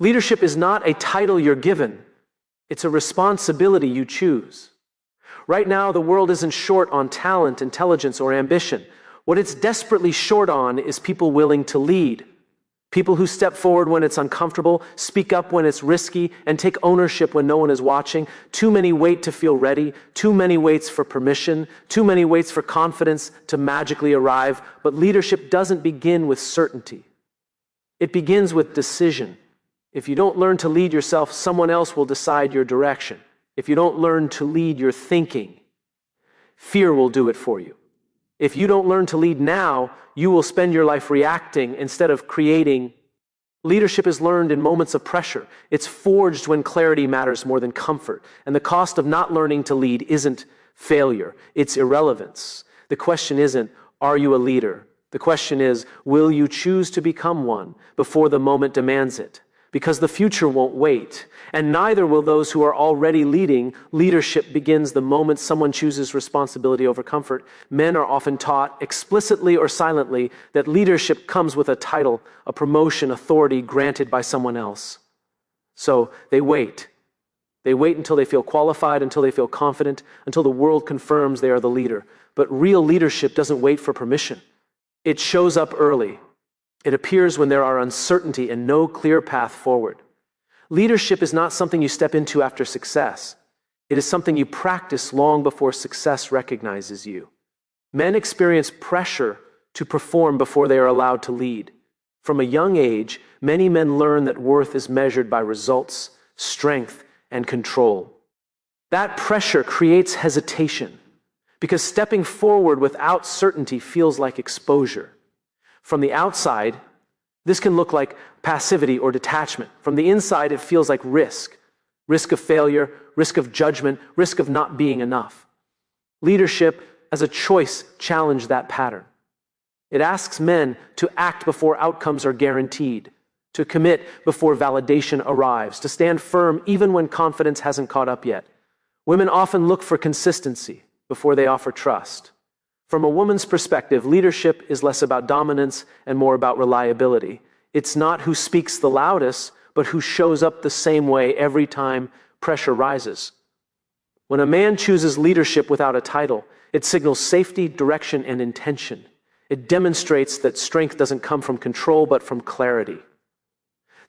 Leadership is not a title you're given. It's a responsibility you choose. Right now, the world isn't short on talent, intelligence, or ambition. What it's desperately short on is people willing to lead. People who step forward when it's uncomfortable, speak up when it's risky, and take ownership when no one is watching. Too many wait to feel ready. Too many waits for permission. Too many waits for confidence to magically arrive. But leadership doesn't begin with certainty. It begins with decision. If you don't learn to lead yourself, someone else will decide your direction. If you don't learn to lead your thinking, fear will do it for you. If you don't learn to lead now, you will spend your life reacting instead of creating. Leadership is learned in moments of pressure. It's forged when clarity matters more than comfort. And the cost of not learning to lead isn't failure, it's irrelevance. The question isn't, are you a leader? The question is, will you choose to become one before the moment demands it? Because the future won't wait, and neither will those who are already leading. Leadership begins the moment someone chooses responsibility over comfort. Men are often taught, explicitly or silently, that leadership comes with a title, a promotion, authority granted by someone else. So they wait. They wait until they feel qualified, until they feel confident, until the world confirms they are the leader. But real leadership doesn't wait for permission. It shows up early. It appears when there are uncertainty and no clear path forward. Leadership is not something you step into after success. It is something you practice long before success recognizes you. Men experience pressure to perform before they are allowed to lead. From a young age, many men learn that worth is measured by results, strength, and control. That pressure creates hesitation, because stepping forward without certainty feels like exposure. From the outside, this can look like passivity or detachment. From the inside, it feels like risk. Risk of failure, risk of judgment, risk of not being enough. Leadership as a choice challenges that pattern. It asks men to act before outcomes are guaranteed, to commit before validation arrives, to stand firm even when confidence hasn't caught up yet. Women often look for consistency before they offer trust. From a woman's perspective, leadership is less about dominance and more about reliability. It's not who speaks the loudest, but who shows up the same way every time pressure rises. When a man chooses leadership without a title, it signals safety, direction, and intention. It demonstrates that strength doesn't come from control, but from clarity.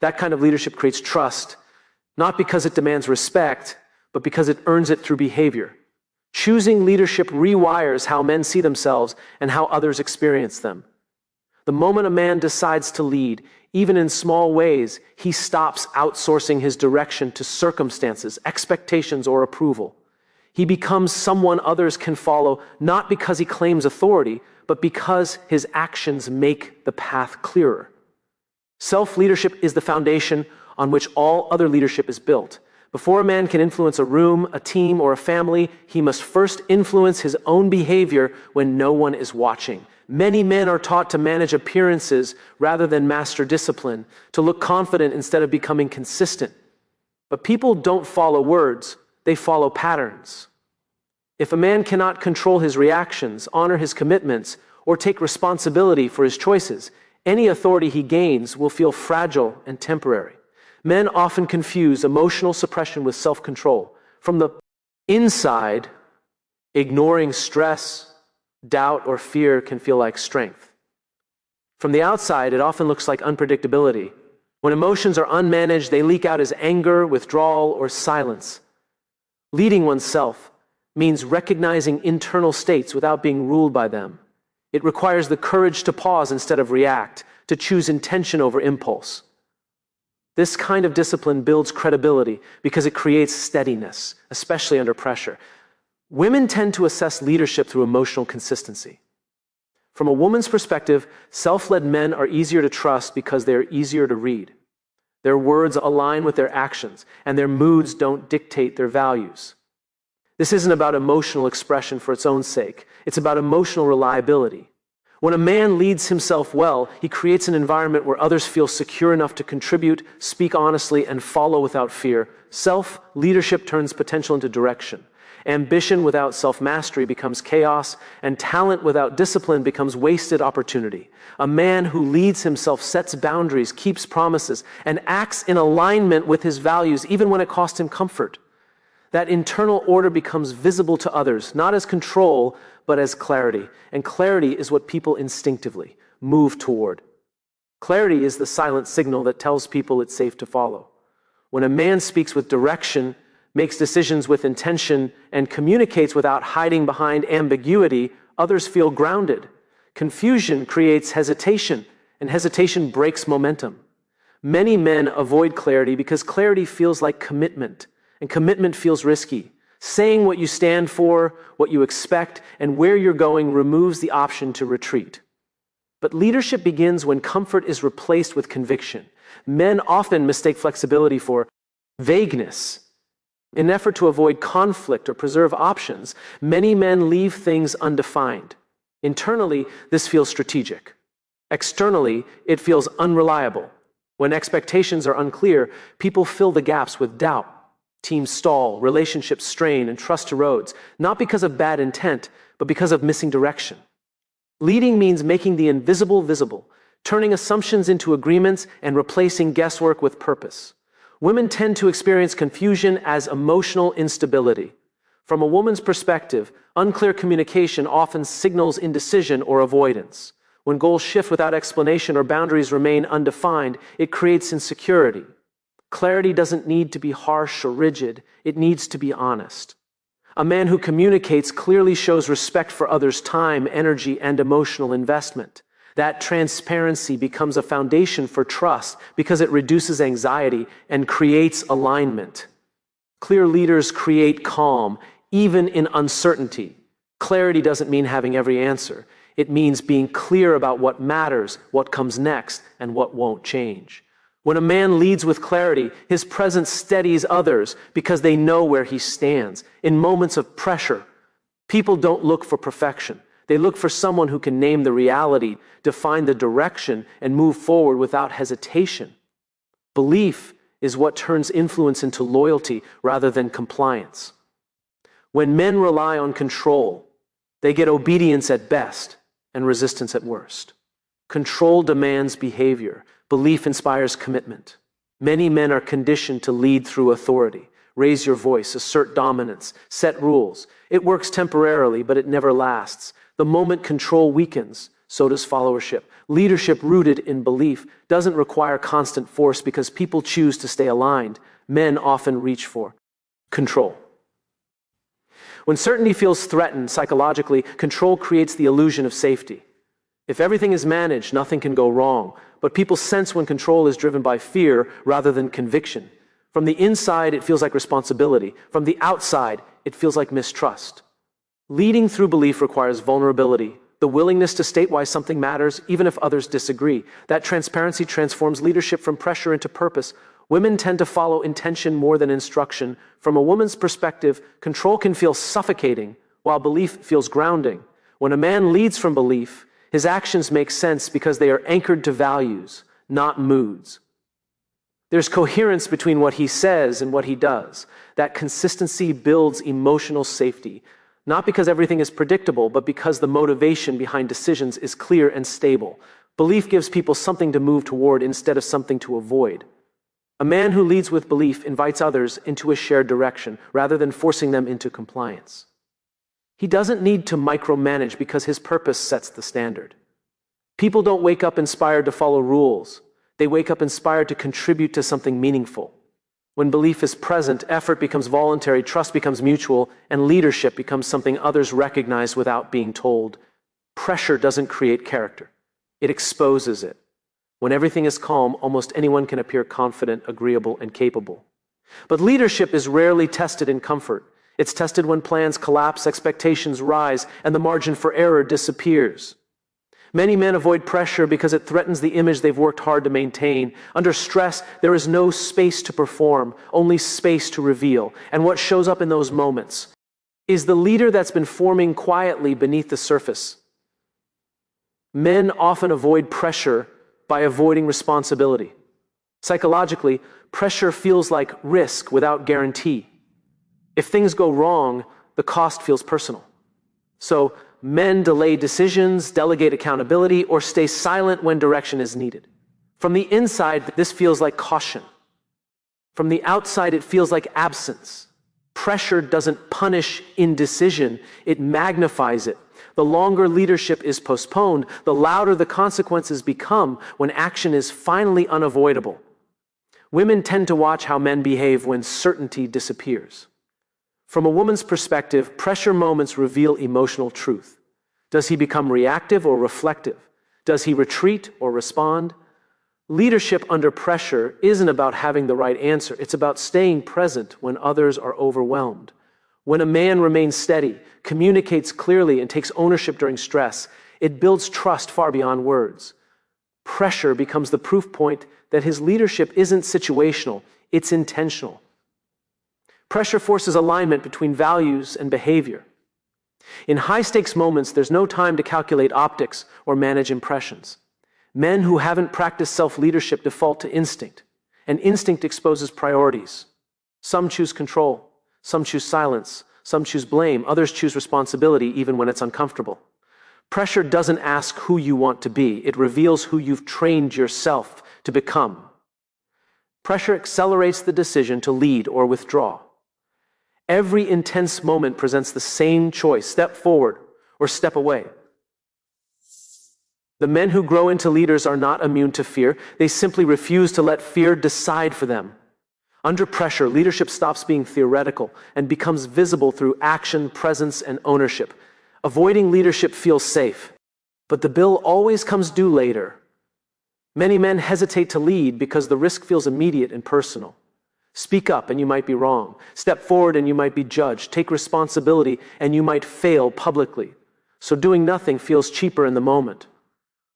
That kind of leadership creates trust, not because it demands respect, but because it earns it through behavior. Choosing leadership rewires how men see themselves and how others experience them. The moment a man decides to lead, even in small ways, he stops outsourcing his direction to circumstances, expectations, or approval. He becomes someone others can follow, not because he claims authority, but because his actions make the path clearer. Self-leadership is the foundation on which all other leadership is built. Before a man can influence a room, a team, or a family, he must first influence his own behavior when no one is watching. Many men are taught to manage appearances rather than master discipline, to look confident instead of becoming consistent. But people don't follow words, they follow patterns. If a man cannot control his reactions, honor his commitments, or take responsibility for his choices, any authority he gains will feel fragile and temporary. Men often confuse emotional suppression with self-control. From the inside, ignoring stress, doubt, or fear can feel like strength. From the outside, it often looks like unpredictability. When emotions are unmanaged, they leak out as anger, withdrawal, or silence. Leading oneself means recognizing internal states without being ruled by them. It requires the courage to pause instead of react, to choose intention over impulse. This kind of discipline builds credibility because it creates steadiness, especially under pressure. Women tend to assess leadership through emotional consistency. From a woman's perspective, self-led men are easier to trust because they're easier to read. Their words align with their actions, and their moods don't dictate their values. This isn't about emotional expression for its own sake. It's about emotional reliability. When a man leads himself well, he creates an environment where others feel secure enough to contribute, speak honestly, and follow without fear. Self-leadership turns potential into direction. Ambition without self-mastery becomes chaos, and talent without discipline becomes wasted opportunity. A man who leads himself sets boundaries, keeps promises, and acts in alignment with his values even when it costs him comfort. That internal order becomes visible to others, not as control, but as clarity. And clarity is what people instinctively move toward. Clarity is the silent signal that tells people it's safe to follow. When a man speaks with direction, makes decisions with intention, and communicates without hiding behind ambiguity, others feel grounded. Confusion creates hesitation, and hesitation breaks momentum. Many men avoid clarity because clarity feels like commitment, and commitment feels risky. Saying what you stand for, what you expect, and where you're going removes the option to retreat. But leadership begins when comfort is replaced with conviction. Men often mistake flexibility for vagueness. In an effort to avoid conflict or preserve options, many men leave things undefined. Internally, this feels strategic. Externally, it feels unreliable. When expectations are unclear, people fill the gaps with doubt. Teams stall, relationships strain, and trust erodes, not because of bad intent, but because of missing direction. Leading means making the invisible visible, turning assumptions into agreements, and replacing guesswork with purpose. Women tend to experience confusion as emotional instability. From a woman's perspective, unclear communication often signals indecision or avoidance. When goals shift without explanation or boundaries remain undefined, it creates insecurity. Clarity doesn't need to be harsh or rigid, it needs to be honest. A man who communicates clearly shows respect for others' time, energy, and emotional investment. That transparency becomes a foundation for trust because it reduces anxiety and creates alignment. Clear leaders create calm, even in uncertainty. Clarity doesn't mean having every answer. It means being clear about what matters, what comes next, and what won't change. When a man leads with clarity, his presence steadies others because they know where he stands. In moments of pressure, people don't look for perfection. They look for someone who can name the reality, define the direction, and move forward without hesitation. Belief is what turns influence into loyalty rather than compliance. When men rely on control, they get obedience at best and resistance at worst. Control demands behavior. Belief inspires commitment. Many men are conditioned to lead through authority. Raise your voice, assert dominance, set rules. It works temporarily, but it never lasts. The moment control weakens, so does followership. Leadership rooted in belief doesn't require constant force because people choose to stay aligned. Men often reach for control. When certainty feels threatened psychologically, control creates the illusion of safety. If everything is managed, nothing can go wrong. But people sense when control is driven by fear rather than conviction. From the inside, it feels like responsibility. From the outside, it feels like mistrust. Leading through belief requires vulnerability, the willingness to state why something matters, even if others disagree. That transparency transforms leadership from pressure into purpose. Women tend to follow intention more than instruction. From a woman's perspective, control can feel suffocating, while belief feels grounding. When a man leads from belief, his actions make sense because they are anchored to values, not moods. There's coherence between what he says and what he does. That consistency builds emotional safety, not because everything is predictable, but because the motivation behind decisions is clear and stable. Belief gives people something to move toward instead of something to avoid. A man who leads with belief invites others into a shared direction rather than forcing them into compliance. He doesn't need to micromanage because his purpose sets the standard. People don't wake up inspired to follow rules. They wake up inspired to contribute to something meaningful. When belief is present, effort becomes voluntary, trust becomes mutual, and leadership becomes something others recognize without being told. Pressure doesn't create character. It exposes it. When everything is calm, almost anyone can appear confident, agreeable, and capable. But leadership is rarely tested in comfort. It's tested when plans collapse, expectations rise, and the margin for error disappears. Many men avoid pressure because it threatens the image they've worked hard to maintain. Under stress, there is no space to perform, only space to reveal. And what shows up in those moments is the leader that's been forming quietly beneath the surface. Men often avoid pressure by avoiding responsibility. Psychologically, pressure feels like risk without guarantee. If things go wrong, the cost feels personal. So men delay decisions, delegate accountability, or stay silent when direction is needed. From the inside, this feels like caution. From the outside, it feels like absence. Pressure doesn't punish indecision, it magnifies it. The longer leadership is postponed, the louder the consequences become when action is finally unavoidable. Women tend to watch how men behave when certainty disappears. From a woman's perspective, pressure moments reveal emotional truth. Does he become reactive or reflective? Does he retreat or respond? Leadership under pressure isn't about having the right answer. It's about staying present when others are overwhelmed. When a man remains steady, communicates clearly, and takes ownership during stress, it builds trust far beyond words. Pressure becomes the proof point that his leadership isn't situational, it's intentional. Pressure forces alignment between values and behavior. In high-stakes moments, there's no time to calculate optics or manage impressions. Men who haven't practiced self-leadership default to instinct, and instinct exposes priorities. Some choose control, some choose silence, some choose blame, others choose responsibility even when it's uncomfortable. Pressure doesn't ask who you want to be, it reveals who you've trained yourself to become. Pressure accelerates the decision to lead or withdraw. Every intense moment presents the same choice: step forward or step away. The men who grow into leaders are not immune to fear. They simply refuse to let fear decide for them. Under pressure, leadership stops being theoretical and becomes visible through action, presence, and ownership. Avoiding leadership feels safe, but the bill always comes due later. Many men hesitate to lead because the risk feels immediate and personal. Speak up and you might be wrong. Step forward and you might be judged. Take responsibility and you might fail publicly. So doing nothing feels cheaper in the moment.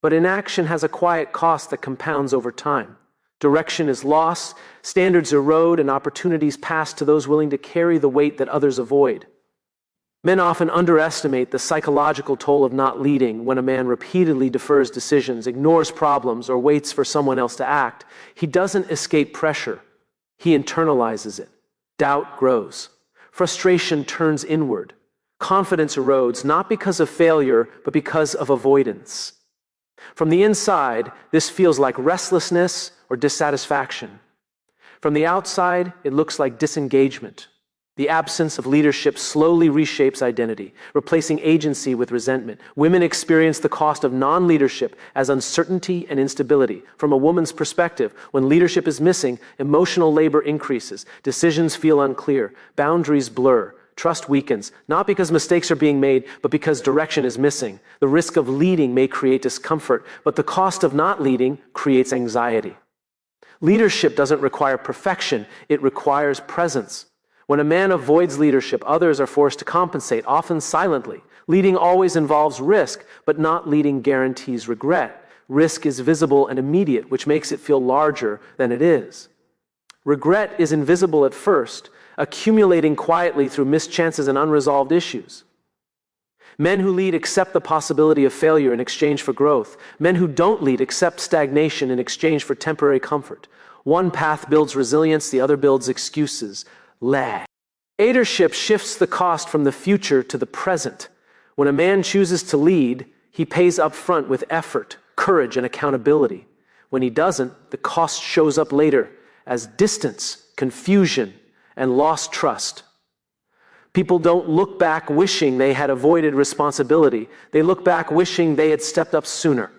But inaction has a quiet cost that compounds over time. Direction is lost, standards erode, and opportunities pass to those willing to carry the weight that others avoid. Men often underestimate the psychological toll of not leading. When a man repeatedly defers decisions, ignores problems, or waits for someone else to act, he doesn't escape pressure. He internalizes it. Doubt grows. Frustration turns inward. Confidence erodes, not because of failure, but because of avoidance. From the inside, this feels like restlessness or dissatisfaction. From the outside, it looks like disengagement. The absence of leadership slowly reshapes identity, replacing agency with resentment. Women experience the cost of non-leadership as uncertainty and instability. From a woman's perspective, when leadership is missing, emotional labor increases, decisions feel unclear, boundaries blur, trust weakens, not because mistakes are being made, but because direction is missing. The risk of leading may create discomfort, but the cost of not leading creates anxiety. Leadership doesn't require perfection, it requires presence. When a man avoids leadership, others are forced to compensate, often silently. Leading always involves risk, but not leading guarantees regret. Risk is visible and immediate, which makes it feel larger than it is. Regret is invisible at first, accumulating quietly through missed chances and unresolved issues. Men who lead accept the possibility of failure in exchange for growth. Men who don't lead accept stagnation in exchange for temporary comfort. One path builds resilience, the other builds excuses. Leadership shifts the cost from the future to the present. When a man chooses to lead, he pays up front with effort, courage, and accountability. When he doesn't, the cost shows up later as distance, confusion, and lost trust. People don't look back wishing they had avoided responsibility. They look back wishing they had stepped up sooner.